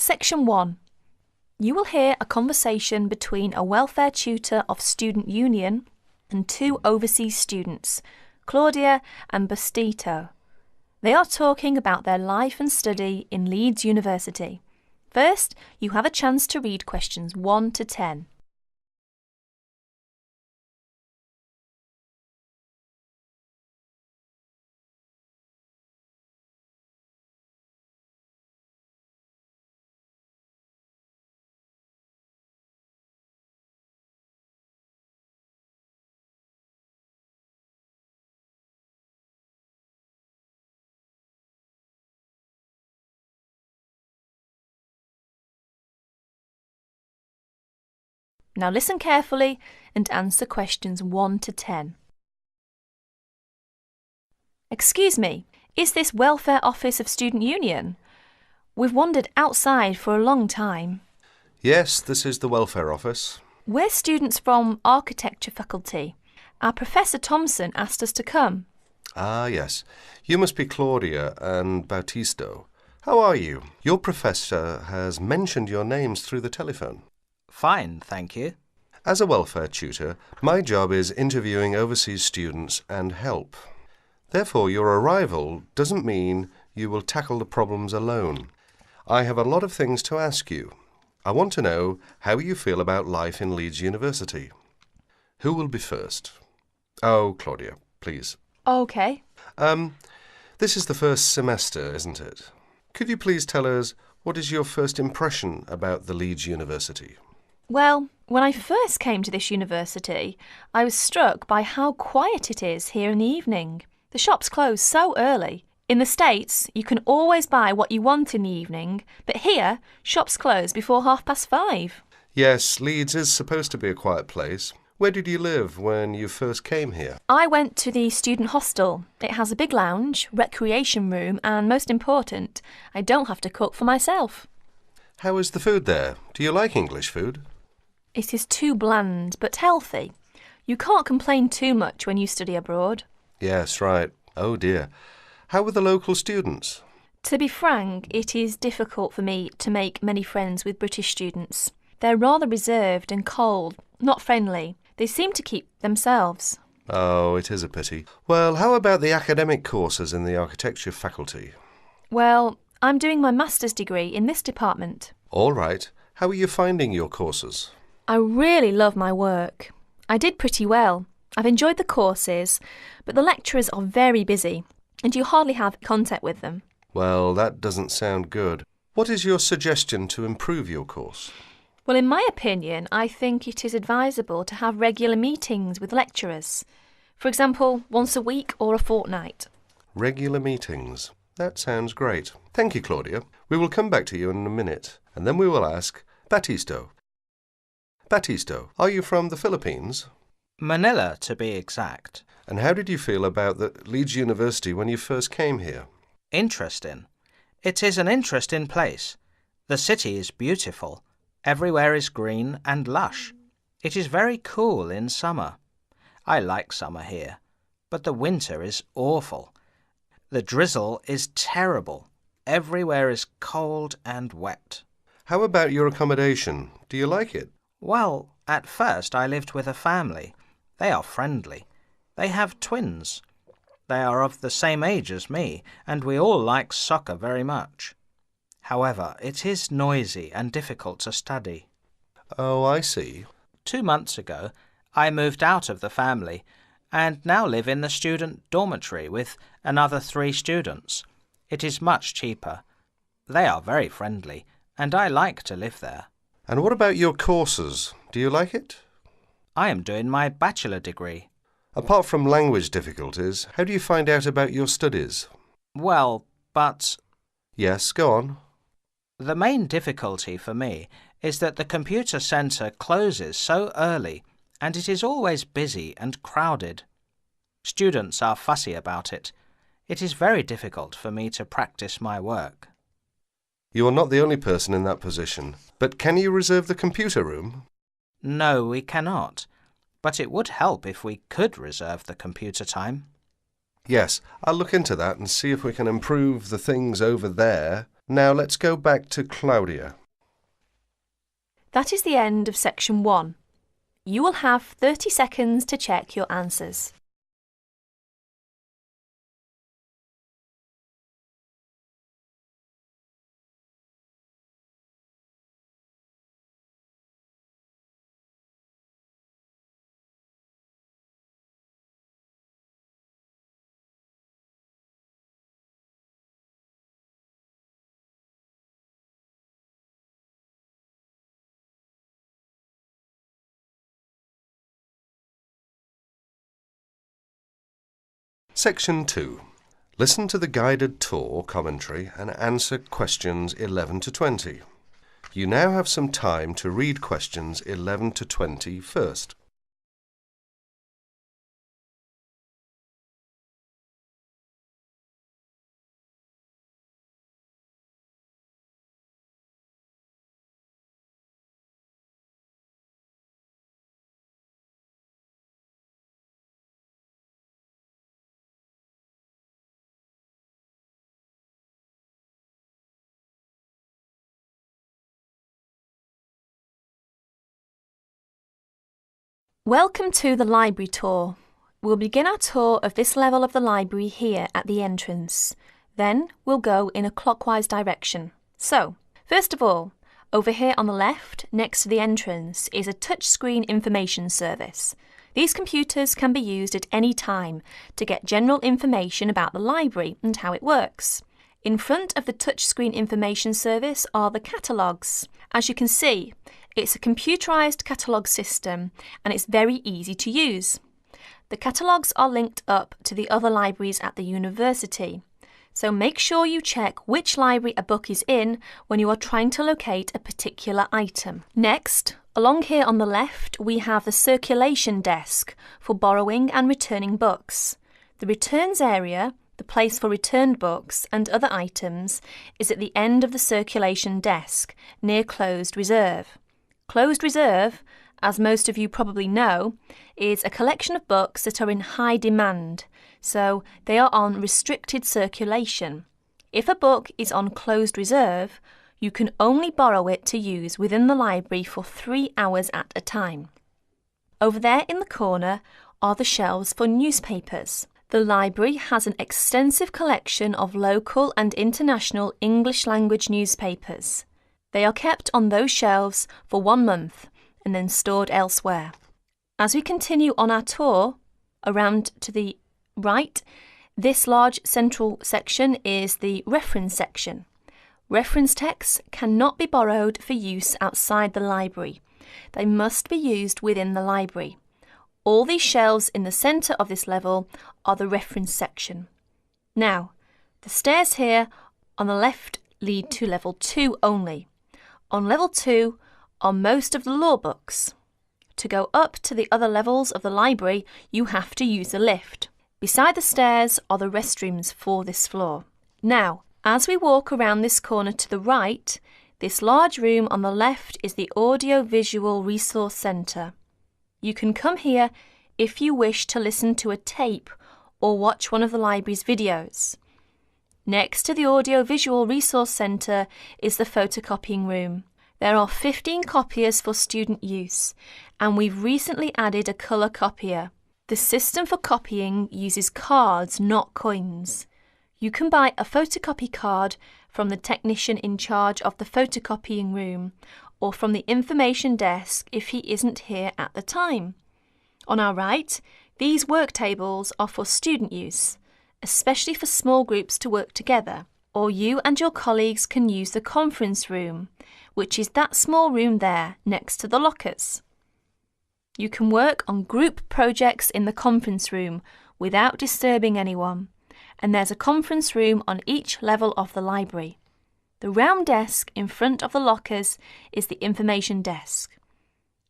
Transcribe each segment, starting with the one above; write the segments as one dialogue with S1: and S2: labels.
S1: Section 1. You will hear a conversation between a welfare tutor of Student Union and two overseas students, Claudia and Bastito. They are talking about their life and study in Leeds University. First, you have a chance to read questions 1 to 10. Now listen carefully and answer questions 1 to 10. Excuse me, is this Welfare Office of Student Union? We've wandered outside for a long time.
S2: Yes, this is the Welfare Office.
S1: We're students from Architecture faculty. Our Professor Thompson asked us to come.
S2: Ah, yes. You must be Claudia and Bautisto. How are you? Your professor has mentioned your names through the telephone.
S3: Fine, thank you.
S2: As a welfare tutor, my job is interviewing overseas students and help. Therefore, your arrival doesn't mean you will tackle the problems alone. I have a lot of things to ask you. I want to know how you feel about life in Leeds University. Who will be first? Oh, Claudia, please.
S1: OK.
S2: This is the first semester, isn't it? Could you please tell us what is your first impression about the Leeds University?
S1: Well, when I first came to this university, I was struck by how quiet it is here in the evening. The shops close so early. In the States, you can always buy what you want in the evening, but here, shops close before 5:30.
S2: Yes, Leeds is supposed to be a quiet place. Where did you live when you first came here?
S1: I went to the student hostel. It has a big lounge, recreation room, and most important, I don't have to cook for myself.
S2: How is the food there? Do you like English food?
S1: It is too bland, but healthy. You can't complain too much when you study abroad.
S2: Yes, right. Oh dear. How were the local students?
S1: To be frank, it is difficult for me to make many friends with British students. They're rather reserved and cold, not friendly. They seem to keep themselves.
S2: Oh, it is a pity. Well, how about the academic courses in the architecture faculty?
S1: Well, I'm doing my master's degree in this department.
S2: All right. How are you finding your courses?
S1: I really love my work. I did pretty well. I've enjoyed the courses, but the lecturers are very busy, and you hardly have contact with them.
S2: Well, that doesn't sound good. What is your suggestion to improve your course?
S1: Well, in my opinion, I think it is advisable to have regular meetings with lecturers. For example, once a week or a fortnight.
S2: Regular meetings. That sounds great. Thank you, Claudia. We will come back to you in a minute, and then we will ask Batisto. Batisto, are you from the Philippines?
S3: Manila, to be exact.
S2: And how did you feel about the Leeds University when you first came here?
S3: Interesting. It is an interesting place. The city is beautiful. Everywhere is green and lush. It is very cool in summer. I like summer here, but the winter is awful. The drizzle is terrible. Everywhere is cold and wet.
S2: How about your accommodation? Do you like it?
S3: Well, at first I lived with a family. They are friendly. They have twins. They are of the same age as me, and we all like soccer very much. However, it is noisy and difficult to study.
S2: Oh, I see.
S3: 2 months ago, I moved out of the family and now live in the student dormitory with another 3 students. It is much cheaper. They are very friendly, and I like to live there.
S2: And what about your courses? Do you like it?
S3: I am doing my bachelor degree.
S2: Apart from language difficulties, how do you find out about your studies?
S3: Well, but...
S2: Yes, go on.
S3: The main difficulty for me is that the computer centre closes so early and it is always busy and crowded. Students are fussy about it. It is very difficult for me to practice my work.
S2: You are not the only person in that position, but can you reserve the computer room?
S3: No, we cannot, but it would help if we could reserve the computer time.
S2: Yes, I'll look into that and see if we can improve the things over there Now let's go back to Claudia.
S1: That is the end of section 1. You will have 30 seconds to check your answers.
S2: Section 2. Listen to the guided tour commentary and answer questions 11 to 20. You now have some time to read questions 11 to 20 first.
S1: Welcome to the library tour. We'll begin our tour of this level of the library here at the entrance. Then we'll go in a clockwise direction. So, first of all, over here on the left, next to the entrance, is a touchscreen information service. These computers can be used at any time to get general information about the library and how it works. In front of the touchscreen information service are the catalogues. As you can see, it's a computerised catalogue system and it's very easy to use. The catalogues are linked up to the other libraries at the university, so make sure you check which library a book is in when you are trying to locate a particular item. Next, along here on the left, we have the circulation desk for borrowing and returning books. The returns area, the place for returned books and other items, is at the end of the circulation desk, near closed reserve. Closed reserve, as most of you probably know, is a collection of books that are in high demand, so they are on restricted circulation. If a book is on closed reserve, you can only borrow it to use within the library for 3 hours at a time. Over there in the corner are the shelves for newspapers. The library has an extensive collection of local and international English language newspapers. They are kept on those shelves for 1 month and then stored elsewhere. As we continue on our tour, around to the right, this large central section is the reference section. Reference texts cannot be borrowed for use outside the library. They must be used within the library. All these shelves in the centre of this level are the reference section. Now, the stairs here on the left lead to level 2 only. On level 2 are most of the law books. To go up to the other levels of the library, you have to use a lift. Beside the stairs are the restrooms for this floor. Now, as we walk around this corner to the right, this large room on the left is the Audio-Visual Resource Centre. You can come here if you wish to listen to a tape or watch one of the library's videos. Next to the Audio-Visual Resource Centre is the photocopying room. There are 15 copiers for student use, and we've recently added a colour copier. The system for copying uses cards, not coins. You can buy a photocopy card from the technician in charge of the photocopying room, or from the information desk if he isn't here at the time. On our right, these work tables are for student use, especially for small groups to work together, or you and your colleagues can use the conference room, which is that small room there next to the lockers. You can work on group projects in the conference room without disturbing anyone, and there's a conference room on each level of the library. The round desk in front of the lockers is the information desk.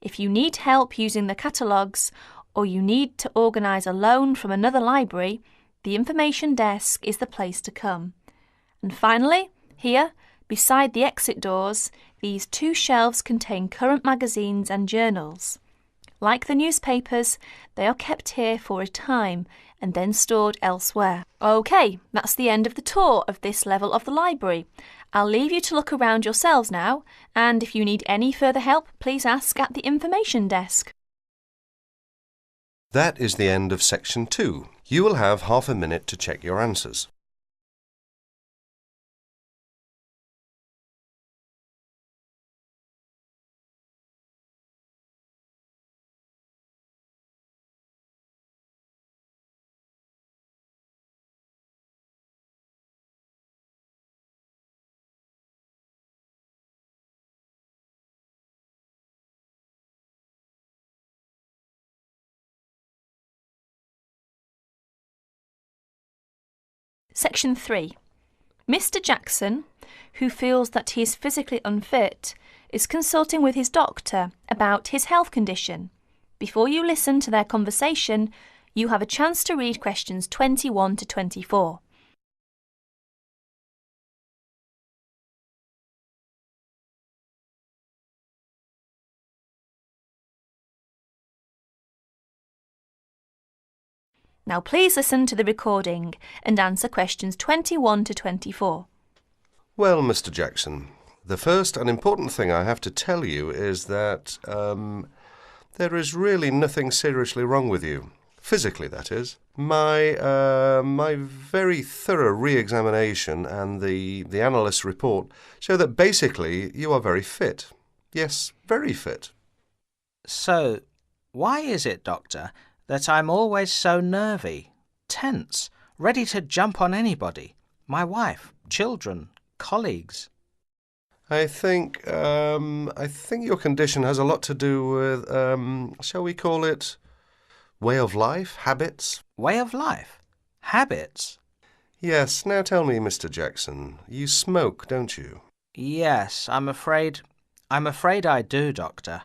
S1: If you need help using the catalogues, or you need to organise a loan from another library, the information desk is the place to come. And finally, here, beside the exit doors, these 2 shelves contain current magazines and journals. Like the newspapers, they are kept here for a time and then stored elsewhere. OK, that's the end of the tour of this level of the library. I'll leave you to look around yourselves now, and if you need any further help, please ask at the information desk.
S2: That is the end of section 2. You will have half a minute to check your answers.
S1: Section 3. Mr. Jackson, who feels that he is physically unfit, is consulting with his doctor about his health condition. Before you listen to their conversation, you have a chance to read questions 21 to 24. Now please listen to the recording and answer questions 21 to 24.
S2: Well, Mr. Jackson, the first and important thing I have to tell you is that there is really nothing seriously wrong with you. Physically, that is. My very thorough re-examination and the analyst's report show that basically you are very fit. Yes, very fit.
S3: So, why is it, Doctor, that I'm always so nervy, tense, ready to jump on anybody? My wife, children, colleagues.
S2: I think your condition has a lot to do with, shall we call it, way of life, habits?
S3: Way of life? Habits?
S2: Yes. Now tell me, Mr. Jackson, you smoke, don't you?
S3: Yes, I'm afraid I do, Doctor.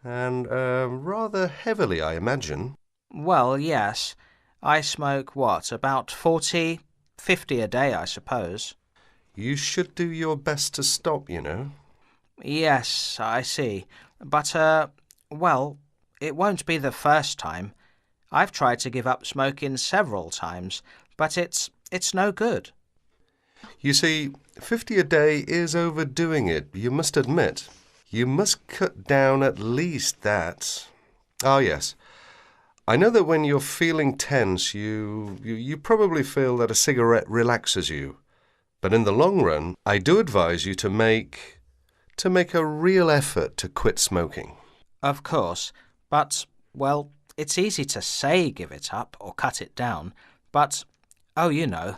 S2: And rather heavily, I imagine.
S3: Well, yes. I smoke, about 40, 50 a day, I suppose.
S2: You should do your best to stop, you know.
S3: Yes, I see. But, it won't be the first time. I've tried to give up smoking several times, but it's no good.
S2: You see, 50 a day is overdoing it, you must admit. You must cut down at least that. Ah, yes. I know that when you're feeling tense, you probably feel that a cigarette relaxes you. But in the long run, I do advise you to make a real effort to quit smoking.
S3: Of course, but, it's easy to say give it up or cut it down, but, you know.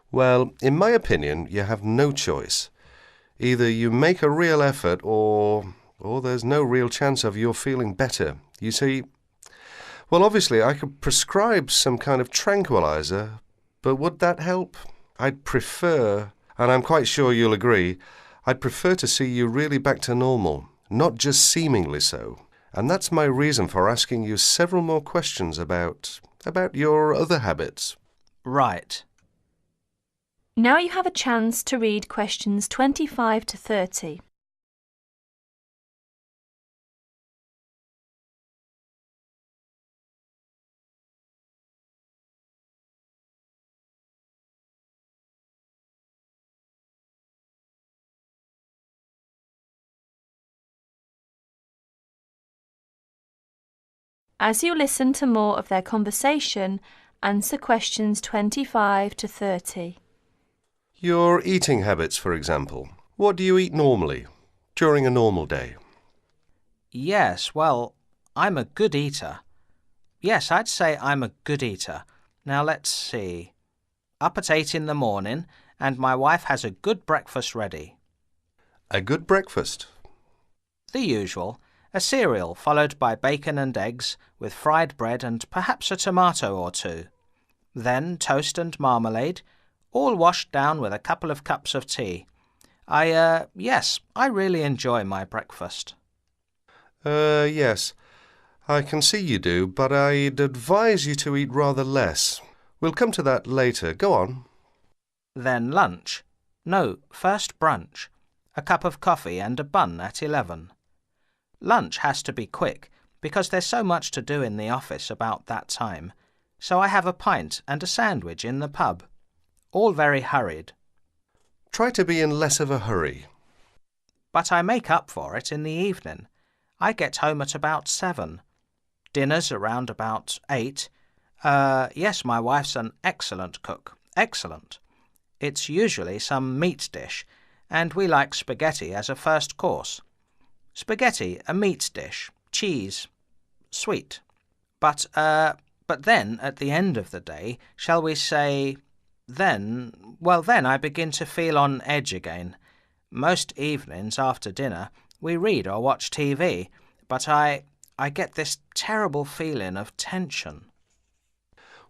S2: Well, in my opinion, you have no choice. Either you make a real effort or there's no real chance of your feeling better. You see, well, obviously I could prescribe some kind of tranquilizer, but would that help? I'd prefer, and I'm quite sure you'll agree, I'd prefer to see you really back to normal, not just seemingly so. And that's my reason for asking you several more questions about your other habits.
S3: Right.
S1: Now you have a chance to read questions 25 to 30. As you listen to more of their conversation, answer questions 25 to 30.
S2: Your eating habits, for example. What do you eat normally, during a normal day?
S3: Yes, I'm a good eater. Yes, I'd say I'm a good eater. Now let's see. Up at 8 in the morning, and my wife has a good breakfast ready.
S2: A good breakfast.
S3: The usual. A cereal followed by bacon and eggs with fried bread and perhaps a tomato or two. Then toast and marmalade, all washed down with a couple of cups of tea. Yes, I really enjoy my breakfast.
S2: Yes, I can see you do, but I'd advise you to eat rather less. We'll come to that later. Go on.
S3: Then lunch. No, first brunch. A cup of coffee and a bun at 11. Lunch has to be quick, because there's so much to do in the office about that time. so I have a pint and a sandwich in the pub. All very hurried.
S2: Try to be in less of a hurry.
S3: But I make up for it in the evening. I get home at about 7. Dinner's around about 8. Yes, my wife's an excellent cook. Excellent. It's usually some meat dish, and we like spaghetti as a first course. Spaghetti, a meat dish, cheese, sweet. But then, at the end of the day, shall we say, then I begin to feel on edge again. Most evenings after dinner we read or watch TV, but I get this terrible feeling of tension.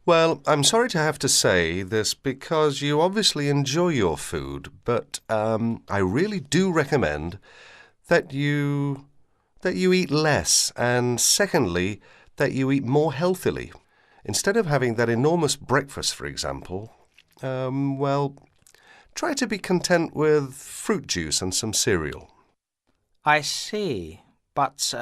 S2: Well, I'm sorry to have to say this because you obviously enjoy your food, but I really do recommend that you eat less, and secondly, that you eat more healthily. Instead of having that enormous breakfast, for example, try to be content with fruit juice and some cereal.
S3: I see, but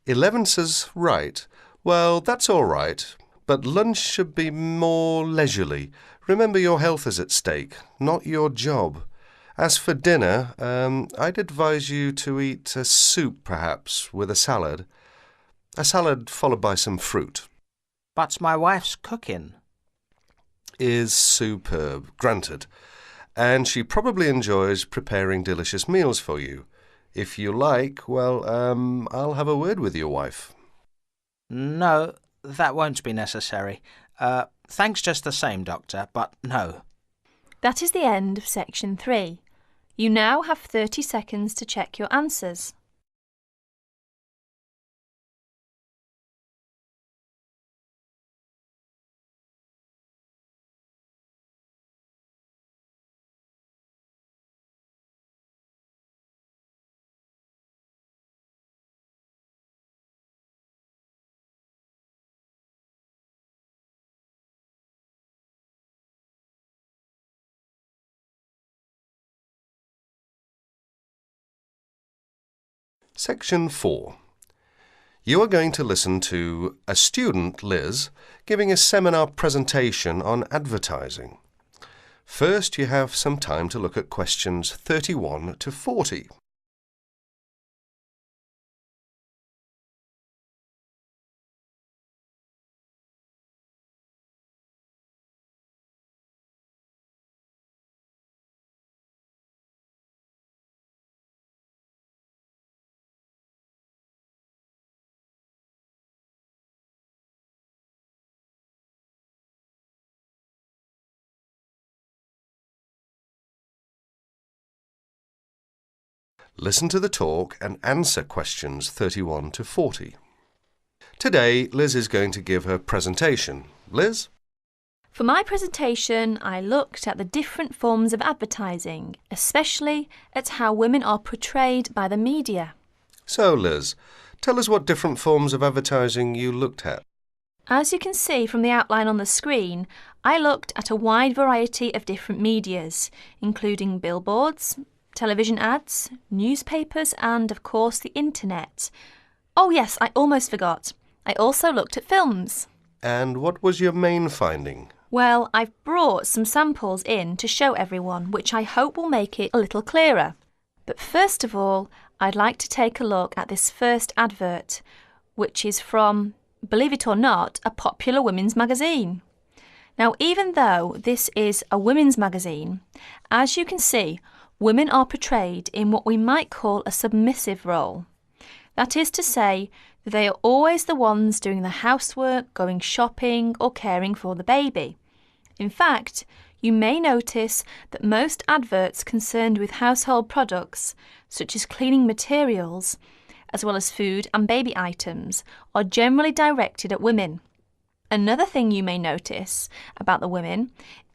S2: 11 says right. Well, that's all right, but lunch should be more leisurely. Remember, your health is at stake, not your job. As for dinner, I'd advise you to eat a soup, perhaps, with a salad. A salad followed by some fruit.
S3: But my wife's cooking
S2: is superb, granted, and she probably enjoys preparing delicious meals for you. If you like, I'll have a word with your wife.
S3: No, that won't be necessary. Thanks just the same, Doctor, but no.
S1: That is the end of section 3. You now have 30 seconds to check your answers.
S2: Section 4. You are going to listen to a student, Liz, giving a seminar presentation on advertising. First, you have some time to look at questions 31 to 40. Listen to the talk and answer questions 31 to 40. Today, Liz is going to give her presentation. Liz?
S1: For my presentation, I looked at the different forms of advertising, especially at how women are portrayed by the media.
S2: So, Liz, tell us what different forms of advertising you looked at.
S1: As you can see from the outline on the screen, I looked at a wide variety of different medias, including billboards, television ads, newspapers and, of course, the internet. Oh yes, I almost forgot. I also looked at films.
S2: And what was your main finding?
S1: Well, I've brought some samples in to show everyone, which I hope will make it a little clearer. But first of all, I'd like to take a look at this first advert, which is from, believe it or not, a popular women's magazine. Now, even though this is a women's magazine, as you can see, women are portrayed in what we might call a submissive role. That is to say, that they are always the ones doing the housework, going shopping, or caring for the baby. In fact, you may notice that most adverts concerned with household products, such as cleaning materials, as well as food and baby items, are generally directed at women. Another thing you may notice about the women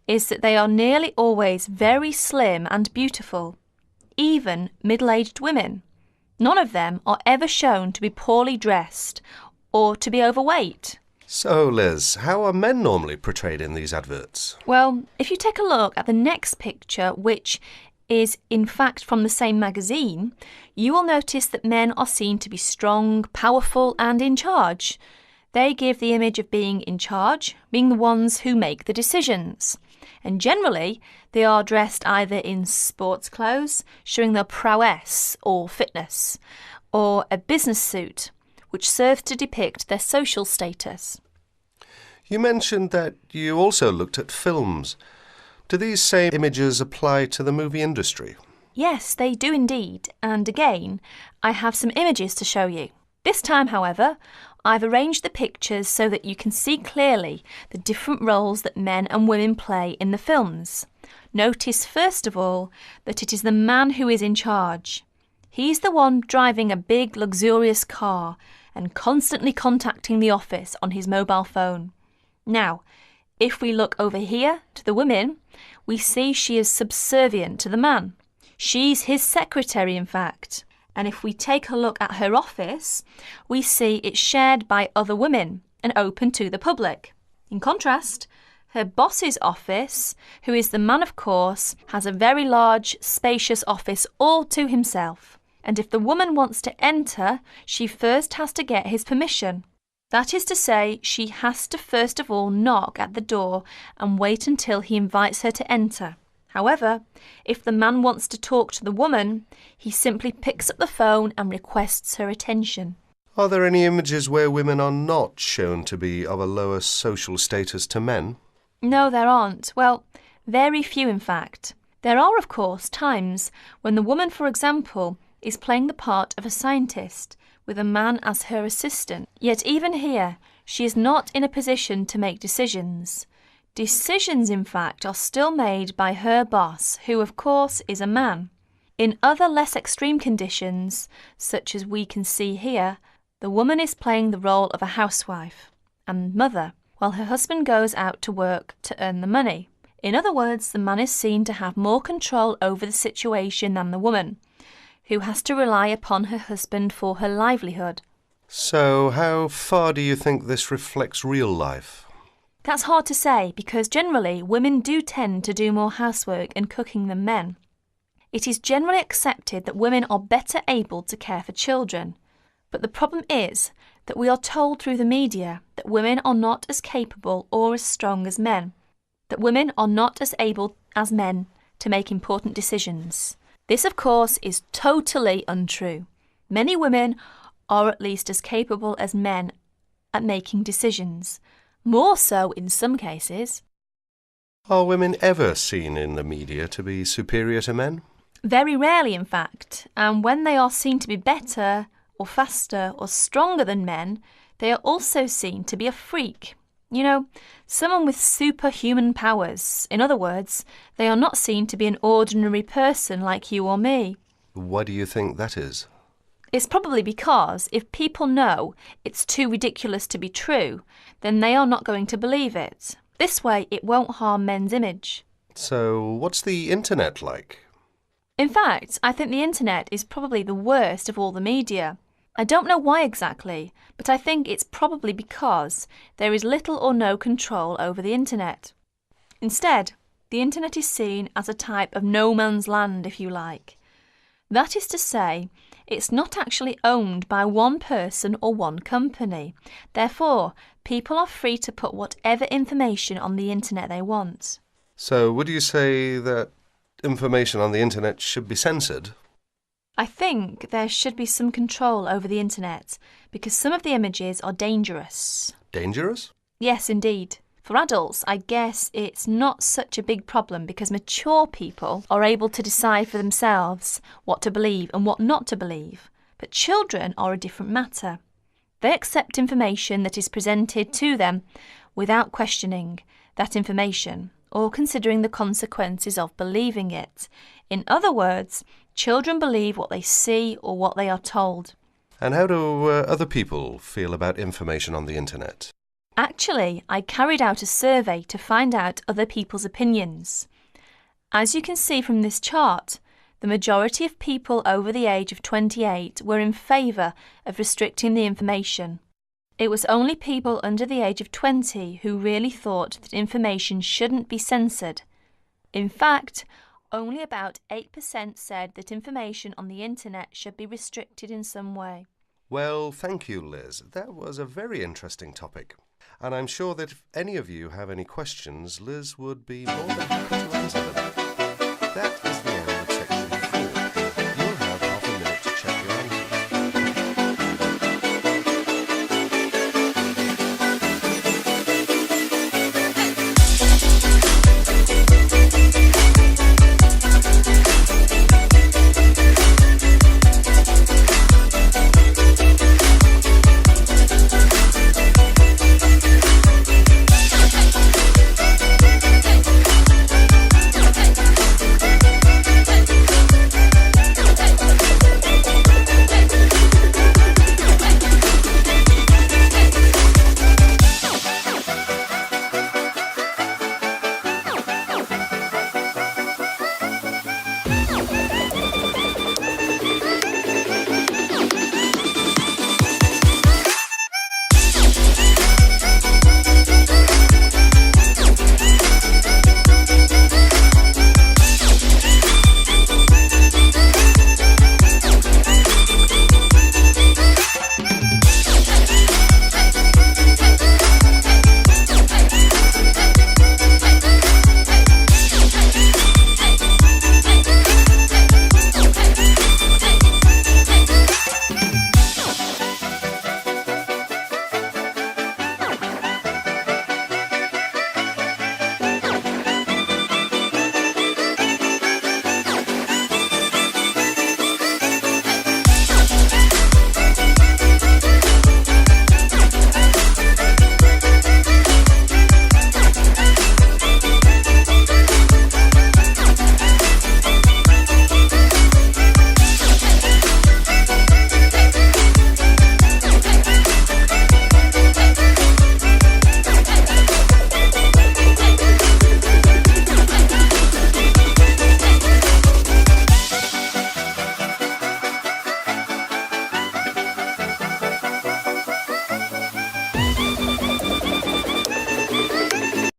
S1: is that they are nearly always very slim and beautiful, even middle-aged women. None of them are ever shown to be poorly dressed or to be overweight.
S2: So, Liz, how are men normally portrayed in these adverts?
S1: Well, if you take a look at the next picture, which is in fact from the same magazine, you will notice that men are seen to be strong, powerful and in charge. They give the image of being in charge, being the ones who make the decisions. And generally, they are dressed either in sports clothes, showing their prowess or fitness, or a business suit, which serves to depict their social status.
S2: You mentioned that you also looked at films. Do these same images apply to the movie industry?
S1: Yes, they do indeed, and again, I have some images to show you. This time, however, I've arranged the pictures so that you can see clearly the different roles that men and women play in the films. Notice first of all that it is the man who is in charge. He's the one driving a big, luxurious car and constantly contacting the office on his mobile phone. Now, if we look over here to the women, we see she is subservient to the man. She's his secretary, in fact. And if we take a look at her office, we see it's shared by other women and open to the public. In contrast, her boss's office, who is the man of course, has a very large, spacious office all to himself. And if the woman wants to enter, she first has to get his permission. That is to say, she has to first of all knock at the door and wait until he invites her to enter. However, if the man wants to talk to the woman, he simply picks up the phone and requests her attention.
S2: Are there any images where women are not shown to be of a lower social status to men?
S1: No, there aren't. Well, very few in fact. There are, of course, times when the woman, for example, is playing the part of a scientist with a man as her assistant. Yet even here, she is not in a position to make decisions. Decisions, in fact, are still made by her boss, who, of course, is a man. In other less extreme conditions, such as we can see here, the woman is playing the role of a housewife and mother, while her husband goes out to work to earn the money. In other words, the man is seen to have more control over the situation than the woman, who has to rely upon her husband for her livelihood.
S2: So, how far do you think this reflects real life?
S1: That's hard to say because generally women do tend to do more housework and cooking than men. It is generally accepted that women are better able to care for children, but the problem is that we are told through the media that women are not as capable or as strong as men, that women are not as able as men to make important decisions. This, of course, is totally untrue. Many women are at least as capable as men at making decisions. More so in some cases.
S2: Are women ever seen in the media to be superior to men?
S1: Very rarely, in fact, and when they are seen to be better or faster or stronger than men, they are also seen to be a freak. You know, someone with superhuman powers. In other words, they are not seen to be an ordinary person like you or me.
S2: Why do you think that is?
S1: It's probably because if people know it's too ridiculous to be true, then they are not going to believe it. This way, it won't harm men's image.
S2: So, what's the internet like?
S1: In fact, I think the internet is probably the worst of all the media. I don't know why exactly, but I think it's probably because there is little or no control over the internet. Instead, the internet is seen as a type of no man's land, if you like. That is to say, it's not actually owned by one person or one company. Therefore, people are free to put whatever information on the internet they want.
S2: So, would you say that information on the internet should be censored?
S1: I think there should be some control over the internet because some of the images are dangerous.
S2: Dangerous?
S1: Yes, indeed. For adults, I guess it's not such a big problem because mature people are able to decide for themselves what to believe and what not to believe. But children are a different matter. They accept information that is presented to them without questioning that information or considering the consequences of believing it. In other words, children believe what they see or what they are told.
S2: And how do other people feel about information on the internet?
S1: Actually, I carried out a survey to find out other people's opinions. As you can see from this chart, the majority of people over the age of 28 were in favour of restricting the information. It was only people under the age of 20 who really thought that information shouldn't be censored. In fact, only about 8% said that information on the internet should be restricted in some way.
S2: Well, thank you, Liz. That was a very interesting topic. And I'm sure that if any of you have any questions, Liz would be more than happy to answer them.